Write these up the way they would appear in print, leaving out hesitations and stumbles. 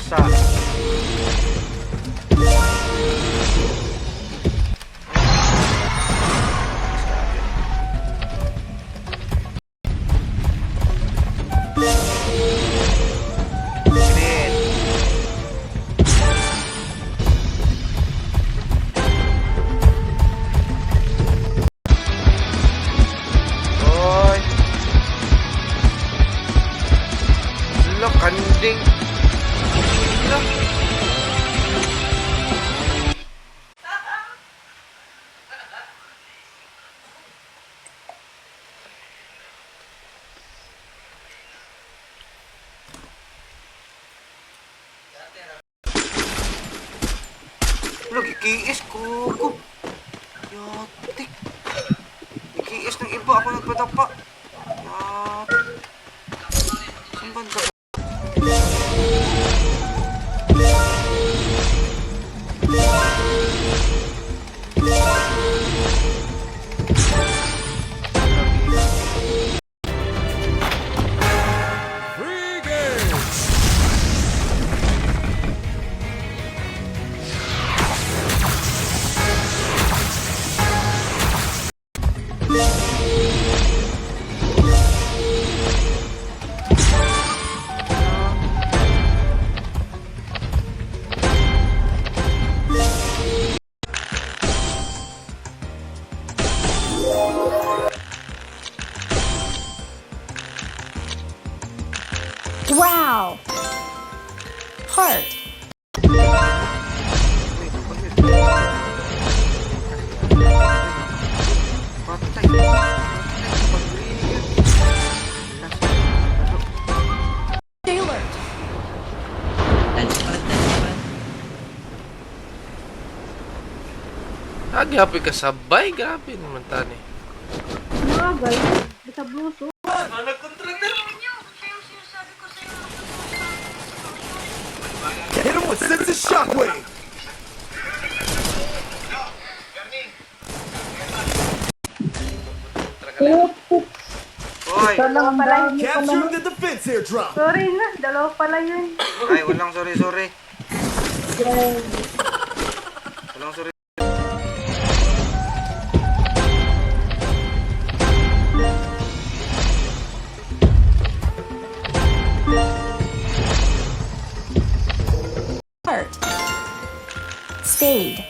pusa. Kanding. Lagi kiis ko. Yatik. Kiis ng iba ako nagpadapa. Saan banda? Wow! Heart. Taylor. Happy ka sabay, grabe naman tani. Mga guys, sa bluso. Hit him with sense of shockwave. Hoy! Dalawa pala yun. Capturing the defense airdrop. Sorry na, dalawa pala yun. Ay, walang sorry. Walang sorry. Heart. Spade.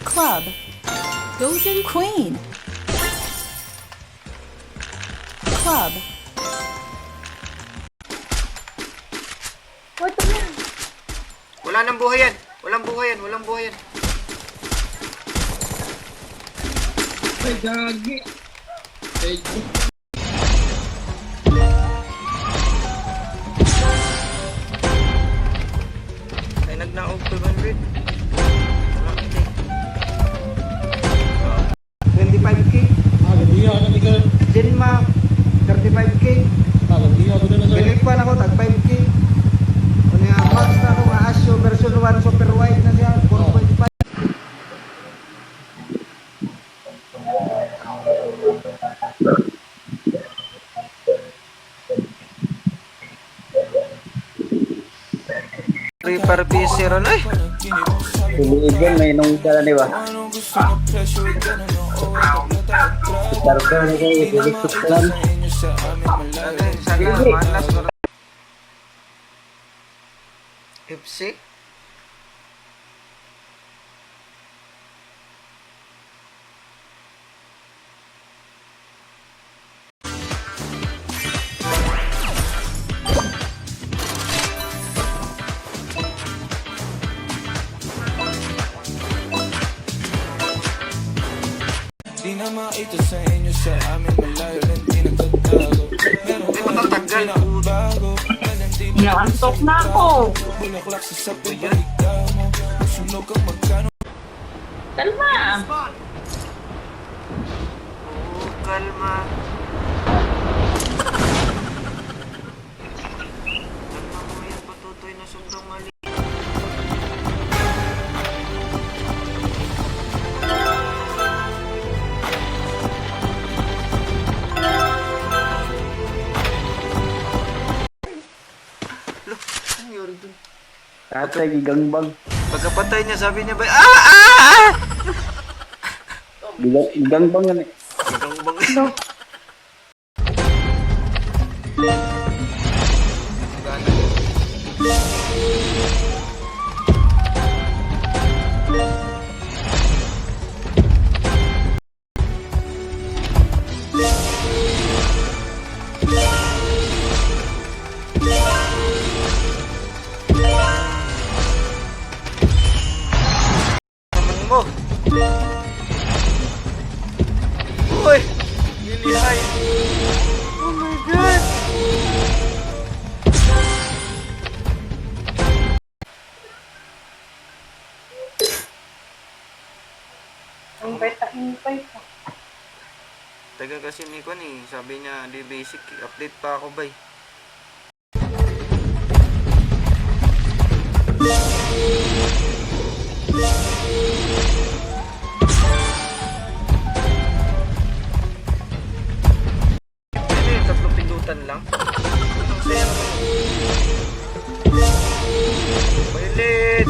Club. Golden Queen. Club. What the hell? Wala nang buhay yan. Walang buhay yan. Ay, gagi. Ay, Ay, nagnaog 200. Wala hindi. 25k. gagi ako na ikaw. Denma, 35k. Gagi ako na lang. Bilik pa na ako, tag 5k. Ano nga, max na ako, Asio version 1, super wide na siya, 4.5. Reaper PC ron ay. Ibig may nung dala di ba? Darko na kayo, ibig lang. Sana malas ko. FC? Di na makita sa inyo sa amin malayo lang di nagtatago. Pero Matatagal. bago Inaantok na ako. bulaklak sa sapin balikan mo. Sunog ang magkano. Kalma. Kalma. Kalma mo yan, patutoy na sobrang mali. Lo, ano yun? Tatay, gigangbang. Pagkapatay niya, sabi niya ba, ah! Gigangbang yan eh. Hanggang bang... Naman mo. Uy! Nilihay! Oh my God! Invite ka. Taga kasi ni Kwan eh. Sabi niya, di basic. Update pa ako bay. Ano yun? 3 pindutan lang? Ang saya naman. Violet!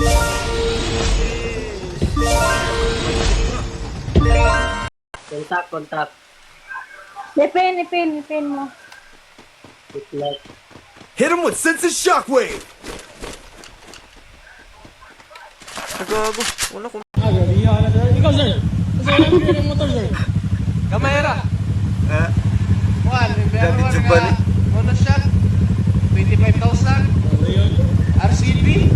Kontak. Ipin mo. Hit him with sense of shockwave. Nagago. Wala kong... Gagabihan na sir. Ikaw sir. Kasi wala mo yung motor sir. Kamera. Ah, Juan, David Jubal eh. Mono shot. 25,000. Ano yun? RCB.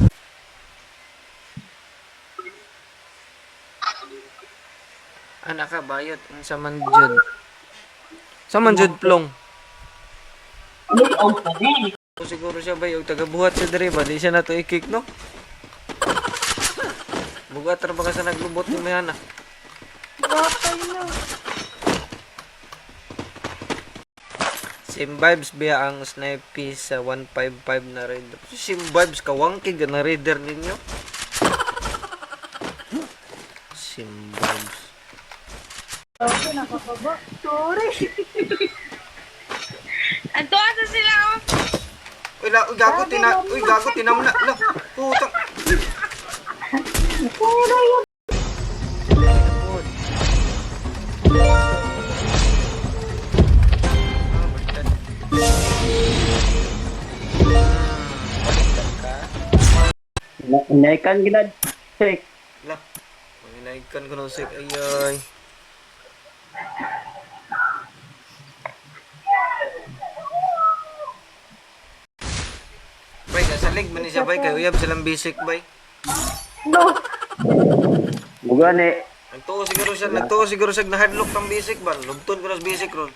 Anak ka, bayot. Ang sa manjud. Sa manjud plong. Siguro siya ba yung tagabuhat sa dere ba? Di siya na to i-kick, no? Bugat ra baka sa naglubot ni Mayana. Same vibes biya ang snipe sa 155 na raider. Same vibes kawangkig na raider ninyo. Same vibes. Sorry. Anto asa sila oh. Uy, gago, tinam na. La, putang. Inaikan gilad. Check. La, panginaigkan ko ng sik. Ayay. Bay, nasa leg man ni siya bay. Kaya uyab silang basic bay. Bugan eh. Nagtuo siguro siya na hardlock ng basic ba? Lugton ko na sa basic ron.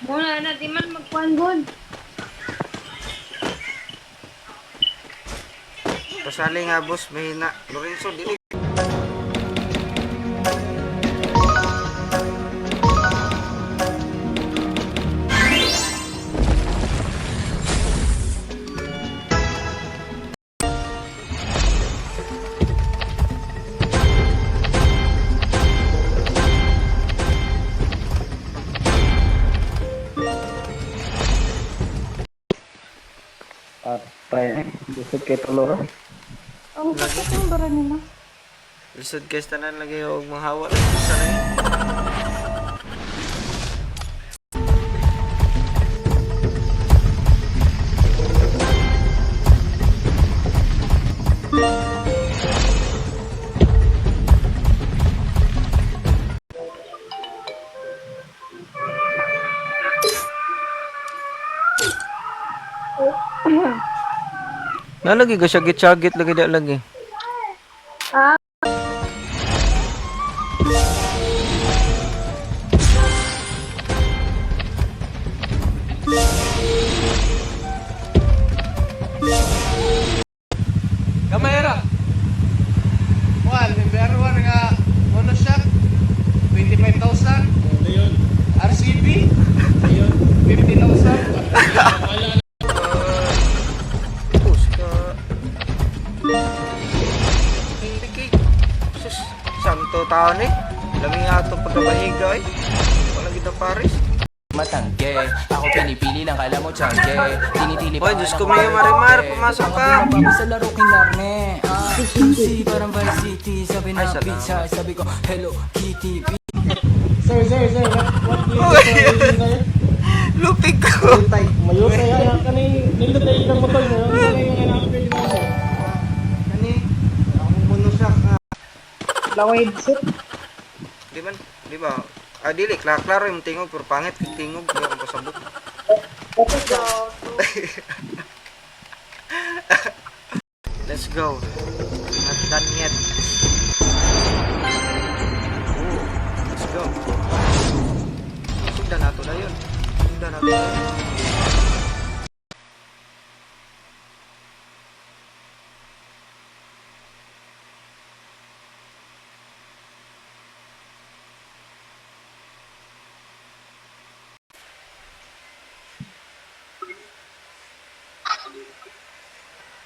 Muna na, di man magkuhan-kuhan. Pasali nga boss, mahina. Lorenzo, dili. Patay. Busog kay Toloro. Ang sakit ng bara nila. Lisod guys, tanan lagi huwag manghawa lang sa rin. Nalagi ka siya gitsagit lagi da lagi. Kamera. Juan, member nga mono shot. 25,000. Ano yun? RCB. Ano yun? 50,000. Akala Push ka. tao ni. Lami nga ito pagkabahiga eh. Walang kita pares. Matangge, ako pinipili lang kala mo tiyangge. Tinitili Hoy, Diyos ko may marimar, pumasok ka. Sa laro kinarne. Si parang Vice City. Sabi na Ay, salamat. pizza. Sabi ko, Hello Kitty. Sir, what do you say, sir? Lupig ko. Tay. Mayo saya kani nindot ay ilang motor mo. Ano yung anak ko yun sir? Kani, ako muna siya. Di ba? Ah, dili, klaro yung tingog, pero pangit yung tingog, kaya akong pasabot. Let's go. Not done yet. Ooh, let's go. Sugdan nato na yun. Sugdan nato na yun.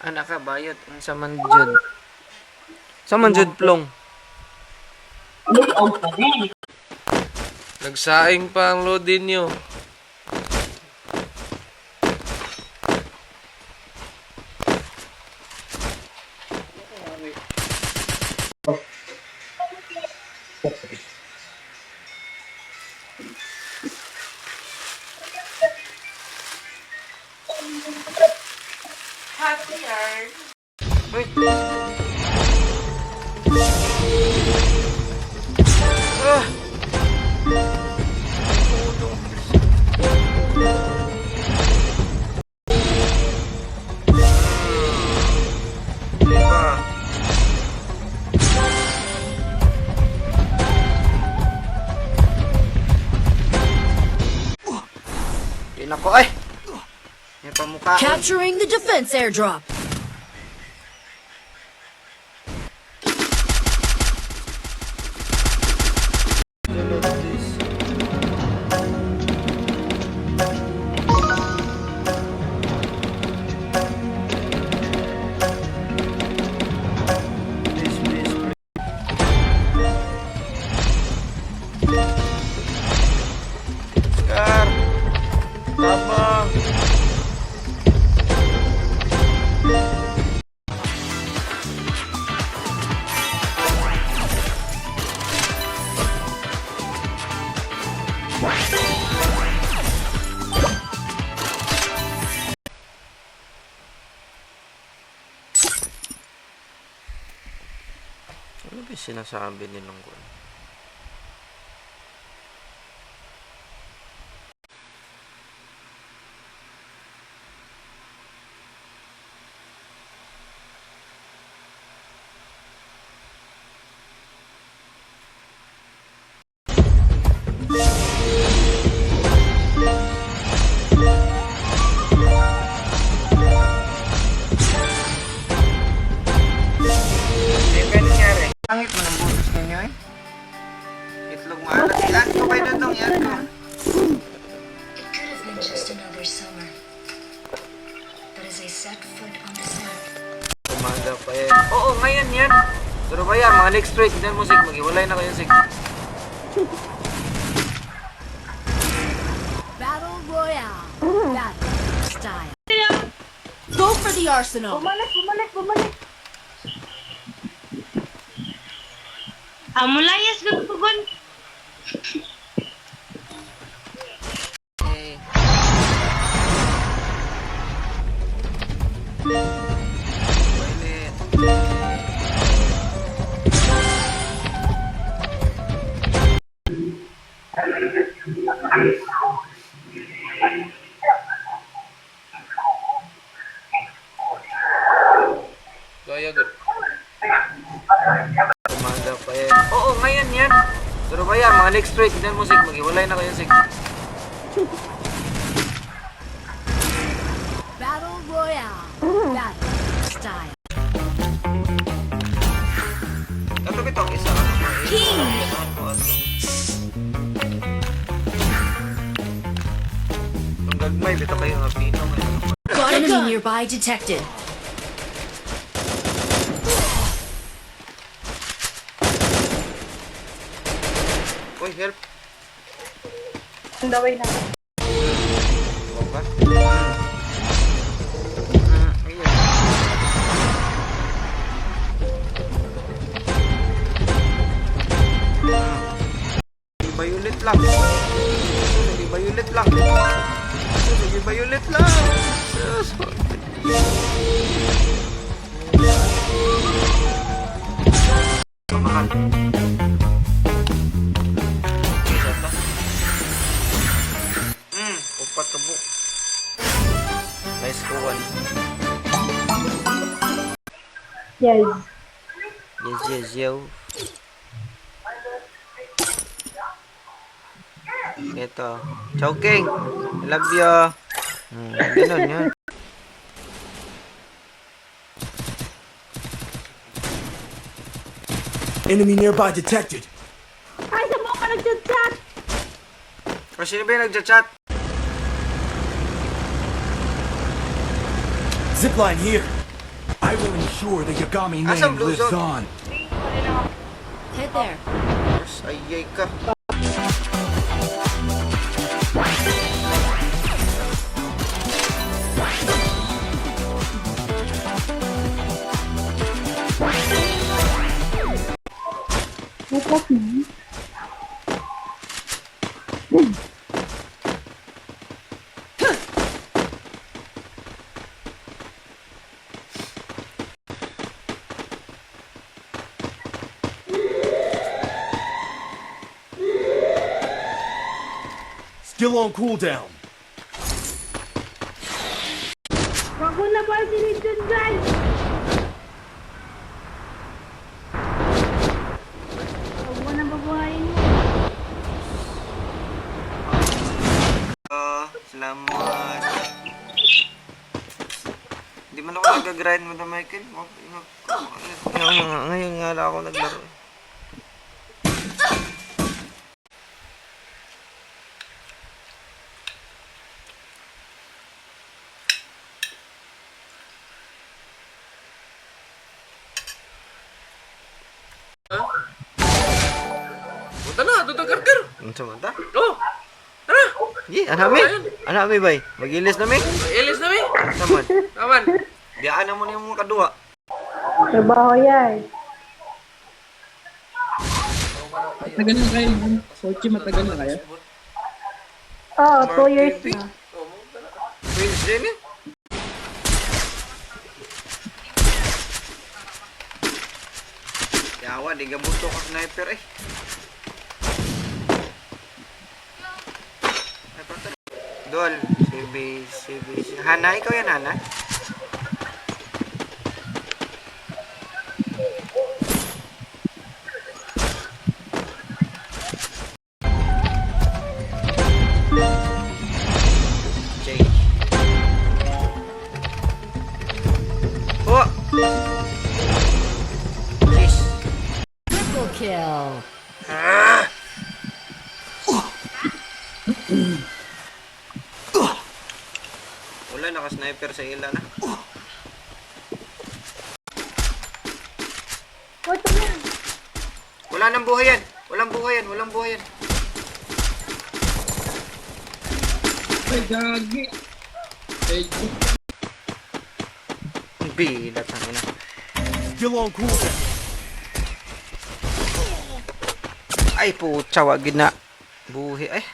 Anak ka, bayot. Ang samanjud. Samanjud plong. Nagsaing pa ang loadin nyo. Uy! Ah! Diba? Yun ako ay! May pamukha. Capturing the defense airdrop. Scar! Tabang! Ano ba yung sinasabi nilang ko? Pangit mo ng butos ninyo eh. Itlog maalat. Ilan ko kayo na itong yan ko. It could have been just another summer. But as I set foot on the sand, Umaga pa yan. Oo, ngayon yan. Pero ba yan, mga next week, din mo sig, mag-iwalay na kayo sig. Battle Royale. Battle style. Go for the arsenal. Bumalik. Amulayas gagpugon. Okay. Toilet. Gaya good. Umaga pa yan. Oo, ngayon yan. Pero ba yan, mga next week, din mo sig, mag-iwalay na kayo sig. Battle Royale. Battle style. Ito bitong isa. King. Itong gagmay, bito kayo nga pino. Enemy nearby detected. help. Daway na. Ba? Ayan. Violet lang. Sige, violet lang. Sige, violet lang. Pamahal. Upat ka book. Nice ko one. Yes. Yes, yo. Ito. Chowking. I love you. Ganun yun. Enemy nearby detected. Ay, sa mga nag-chat! O, sino ba yung nagchat-chat? Zipline here. I will ensure the Yagami Asam name blue lives zone? on. Head there. Yes, ayay ka. Still on cooldown. Wako na ba si Richard dyan? Huwag mo na babuhayin mo. Salamat. Hindi man ako nag-grind mo na, Michael. Ngayon nga lang ako naglaro. Punta na, doon ang karkar. Ano sa mata? Oh, tara. Anami bay. Mag-ilis na mi. Ilis na, may. Saman. Aman. Biyaan na mo na yung mga kadua. Trabaho yan. Matagal na kayo. Sochi, matagal na kayo. Oo, 2 years na. Wednesday ni. Yawa, di gabuto ka sniper eh. Ay, patay. Dol, CB. Hana, ikaw yan, Hana? Jay. Oh! Jeez. Triple kill. Ah! Wala, naka-sniper sa ila na. Wala nang buhay yan. Walang buhay yan. Ay, gagi. Ay, Bilat ang ina. Still on cooldown. Ay, putya, wag na. Buhi, ay.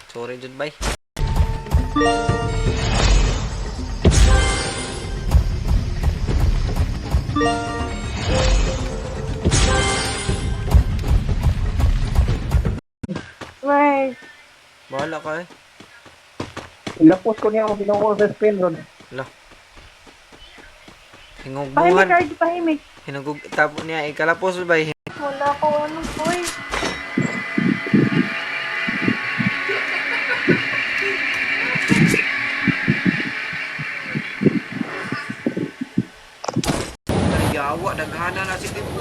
Sorry, Jud, bye. Right. Bahala ka eh. Ilapos ko niya ako binuko sa spin rod. Ala. Pahimik, Hinugbuhan. Card, pahimik. Hinugug. Tapo niya. Ikalapos ba eh. Wala ko ano, boy. Yawa. Daghana na si Tibo.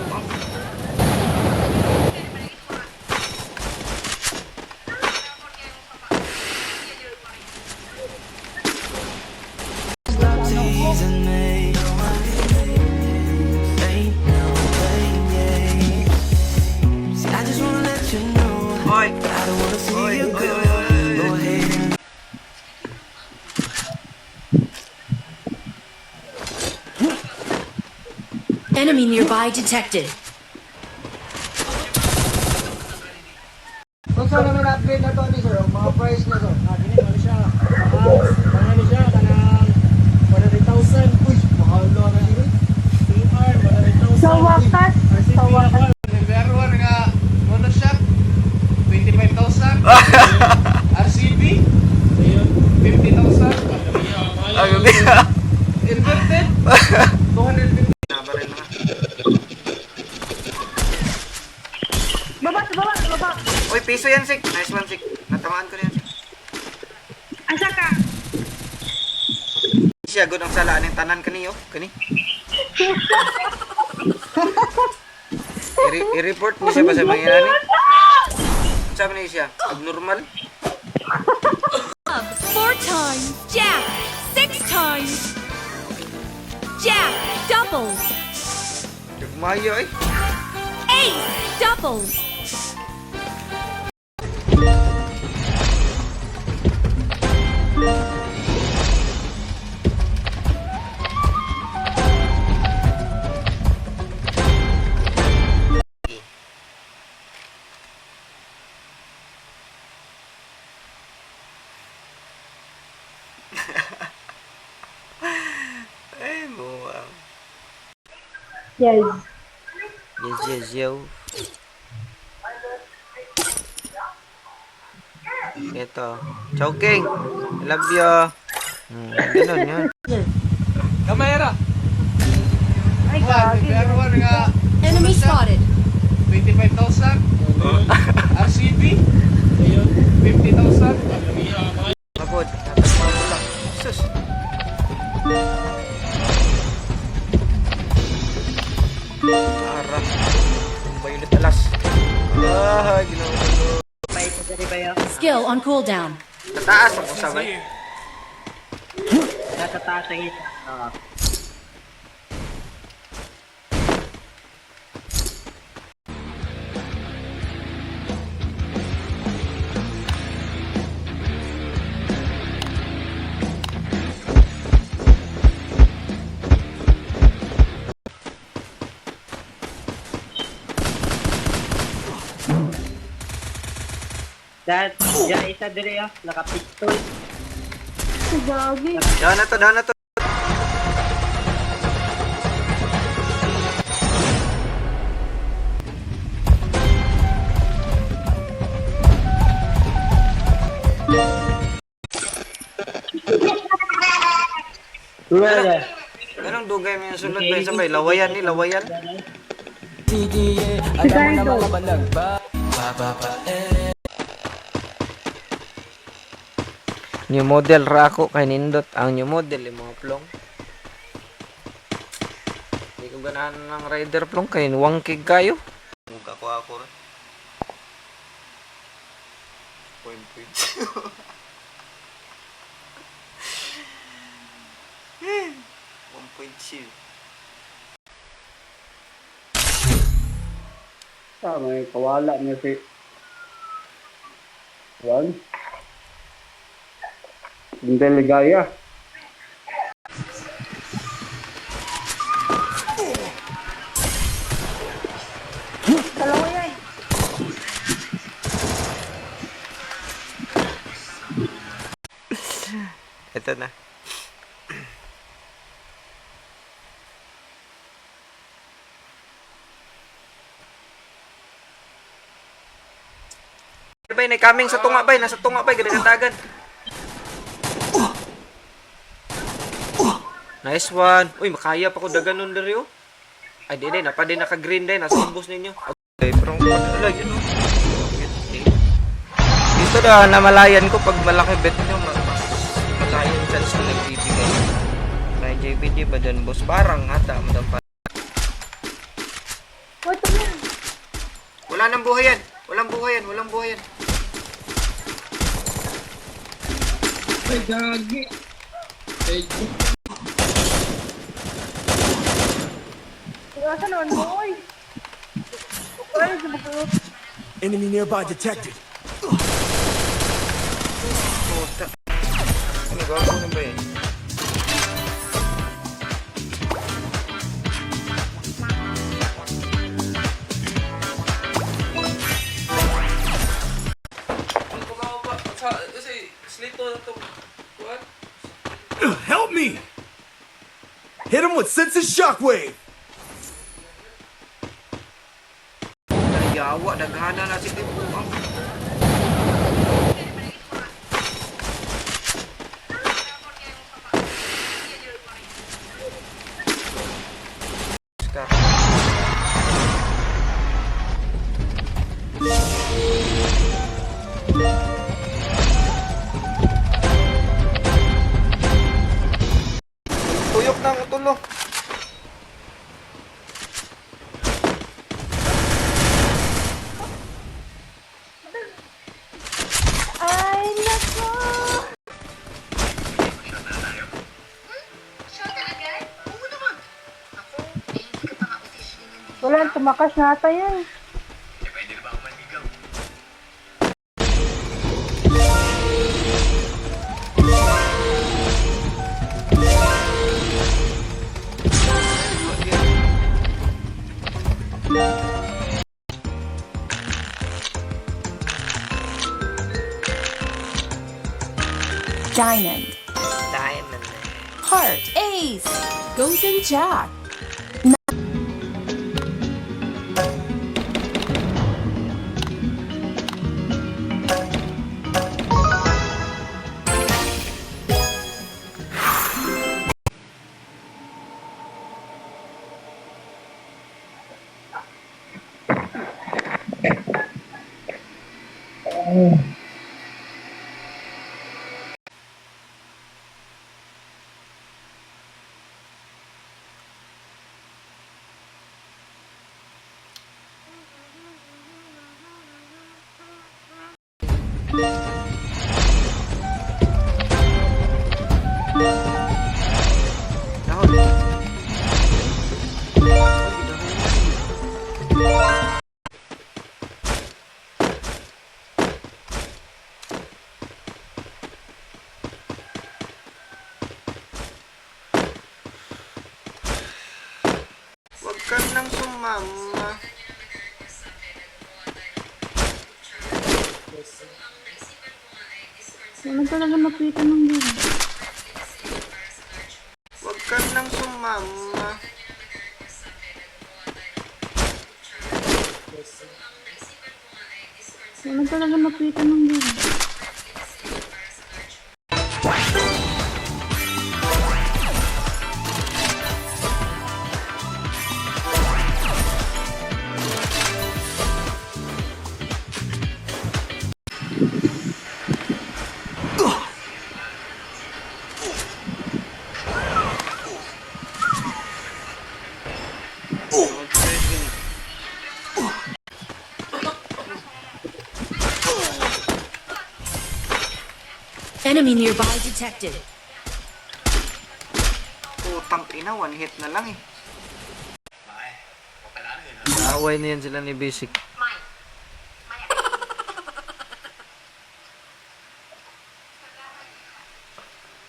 Hoy, Enemy nearby detected. Kung saan namin upgrade na to ni sir, ang mga price na to. Gini, ano siya? Ano siya? Kanang 100,000. Uy, mahal na na sir. PR, 100,000. Sa wakas, sa wakas. Number 1 nga monoshock, 25,000. RCB, Ayun. 50,000. Ang gabi. Inverted, 250. Nabarin na. Baba. Uy, piso yan, Sik. Nice one, Sik. Natamaan ko na yan, Sik. Asa ka? Siya, good ang salaan ng tanan kaniyo. Kani. I-report mo siya ba sa mga yan? Sabi niya siya, abnormal. 4 times. Jack. 6 times. Jack. Doubles. Nagmayo eh. Ace. Doubles. Ay, buwang. Yes. Yes, yo. Ito. Chowking. I love you. Ganun yun. Kamera. Ay, One, gagi. number 1 nga Enemy spotted. 25,000. RCB, Ayun. 50,000. Mabot. Tatagpaw ko lang. Sus. Ara. Violet alas. Ah, ginawa ko. Skill on cooldown. Tataas ako sabay. Dad, yan isa dire ah, naka-pistol. Ay, gagi. Dahan na to, dahan na to. Wala. Anong dugay mo yung sunod ba? Sabay, lawayan ni, lawayan. Ricardo. New model ra ako kay nindot. Ang new model yung mga plong. Hindi ko ganahan ng rider plong kay wangkig kayo. Mukha ko ako rin. Point. 1.2. May kawala niya si Juan. Hindi ligaya. Dalawa yan. Ito na. Bay, na coming sa tunga bay, nasa tunga bay, ginagandagan. Nice one. Uy, makaya pa ko dagan nun diri oh. Ay, di napa din naka-green din, nasa ubos ninyo. Okay, pero wala yun oh. Dito na namalayan ko pag malaki bet nyo, mas malayan chance na nagbibigay. May JBD ba dyan, boss? Parang ata, madam pa. What the hell? Wala nang buhay yan. Walang buhay yan, walang buhay yan. Ay, gagi. Ay, Asa naman, boy? Ay, sabagay. Enemy nearby detected. Puta. Ano gago na ba yan? me! Hit him with sense of shockwave! Yawa, daghana na si Tibuang. Tuyok na ang utulo. Ay, nako! Wala, tumakas na ata yan. Diamond. Diamond. Heart. Ace. Golden Jack. Dahon. Huwag ka nang sumama. Wala talaga makita ng game. Huwag ka nang sumama. Wala talaga makita ng game. Enemy nearby detected. Putang ina, one hit na lang eh. Away na yan sila ni Basic.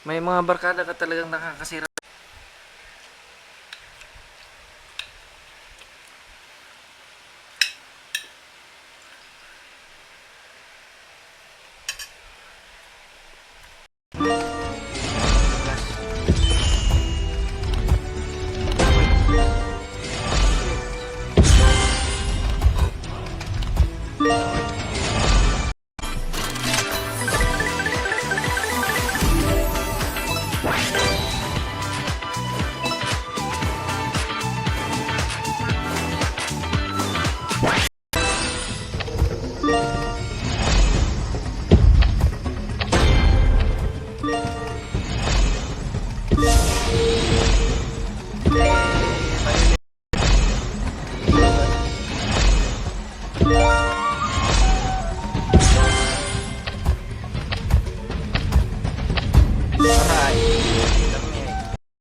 May mga barkada ka talagang nakakasira.